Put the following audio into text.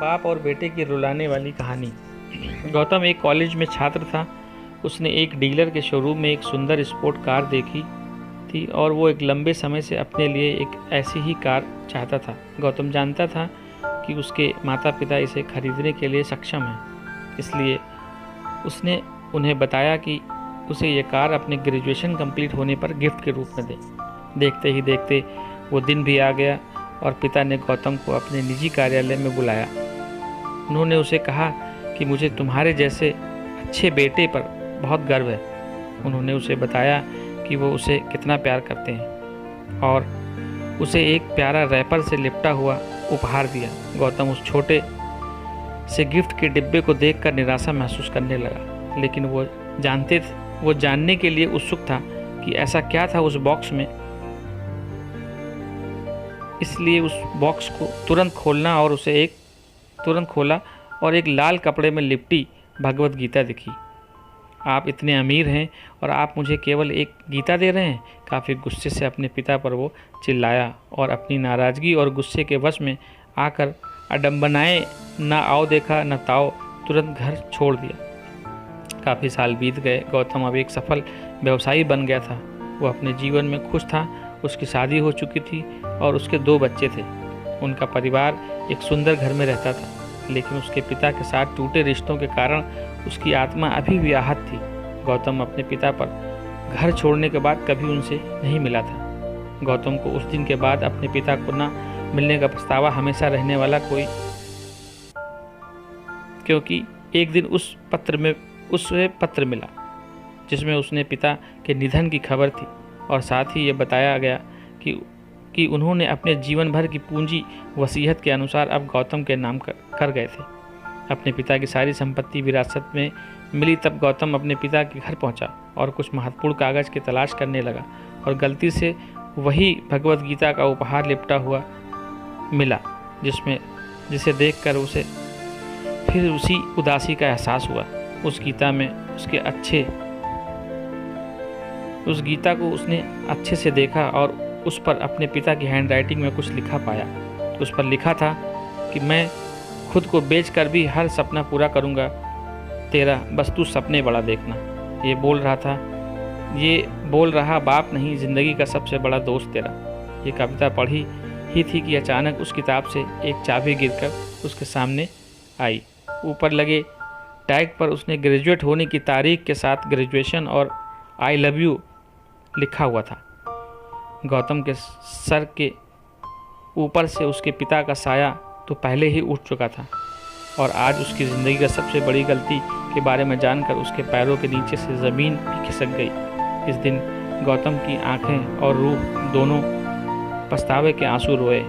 बाप और बेटे की रुलाने वाली कहानी। गौतम एक कॉलेज में छात्र था। उसने एक डीलर के शोरूम में एक सुंदर स्पोर्ट कार देखी थी और वो एक लंबे समय से अपने लिए एक ऐसी ही कार चाहता था। गौतम जानता था कि उसके माता पिता इसे खरीदने के लिए सक्षम हैं, इसलिए उसने उन्हें बताया कि उसे ये कार अपने ग्रेजुएशन कंप्लीट होने पर गिफ्ट के रूप में दे। देखते ही देखते वो दिन भी आ गया और पिता ने गौतम को अपने निजी कार्यालय में बुलाया। उन्होंने उसे कहा कि मुझे तुम्हारे जैसे अच्छे बेटे पर बहुत गर्व है। उन्होंने उसे बताया कि वो उसे कितना प्यार करते हैं और उसे एक प्यारा रैपर से लिपटा हुआ उपहार दिया। गौतम उस छोटे से गिफ्ट के डिब्बे को देखकर निराशा महसूस करने लगा, लेकिन वो जानने के लिए उत्सुक था कि ऐसा क्या था उस बॉक्स में। इसलिए उस बॉक्स को तुरंत खोला और एक लाल कपड़े में लिपटी भगवत गीता दिखी। आप इतने अमीर हैं और आप मुझे केवल एक गीता दे रहे हैं। काफ़ी गुस्से से अपने पिता पर वो चिल्लाया और अपनी नाराज़गी और गुस्से के वश में आकर अडम्बनाएं न आओ देखा न ताओ तुरंत घर छोड़ दिया। काफ़ी साल बीत गए। गौतम अब एक सफल व्यवसायी बन गया था। वो अपने जीवन में खुश था। उसकी शादी हो चुकी थी और उसके 2 बच्चे थे। उनका परिवार एक सुंदर घर में रहता था, लेकिन उसके पिता के साथ टूटे रिश्तों के कारण उसकी आत्मा अभी भी आहत थी। गौतम अपने पिता पर घर छोड़ने के बाद कभी उनसे नहीं मिला था। गौतम को उस दिन के बाद अपने पिता को न मिलने का पछतावा हमेशा रहने वाला क्योंकि एक दिन उसे पत्र मिला जिसमें उसने पिता के निधन की खबर थी और साथ ही ये बताया गया कि उन्होंने अपने जीवन भर की पूंजी वसीयत के अनुसार अब गौतम के नाम कर गए थे। अपने पिता की सारी संपत्ति विरासत में मिली। तब गौतम अपने पिता के घर पहुंचा और कुछ महत्वपूर्ण कागज़ की तलाश करने लगा और गलती से वही भगवत गीता का उपहार लिपटा हुआ मिला, जिसे देखकर उसे फिर उसी उदासी का एहसास हुआ। उस गीता को उसने अच्छे से देखा और उस पर अपने पिता की हैंडराइटिंग में कुछ लिखा पाया। उस पर लिखा था कि मैं खुद को बेचकर भी हर सपना पूरा करूंगा तेरा, बस तू सपने बड़ा देखना। ये बोल रहा बाप नहीं, जिंदगी का सबसे बड़ा दोस्त तेरा। ये कविता पढ़ी ही थी कि अचानक उस किताब से एक चाबी गिरकर उसके सामने आई। ऊपर लगे टैग पर उसने ग्रेजुएट होने की तारीख के साथ ग्रेजुएशन और आई लव यू लिखा हुआ था। गौतम के सर के ऊपर से उसके पिता का साया तो पहले ही उठ चुका था और आज उसकी ज़िंदगी का सबसे बड़ी गलती के बारे में जानकर उसके पैरों के नीचे से ज़मीन भी खिसक गई। इस दिन गौतम की आंखें और रूह दोनों पछतावे के आंसू रोए।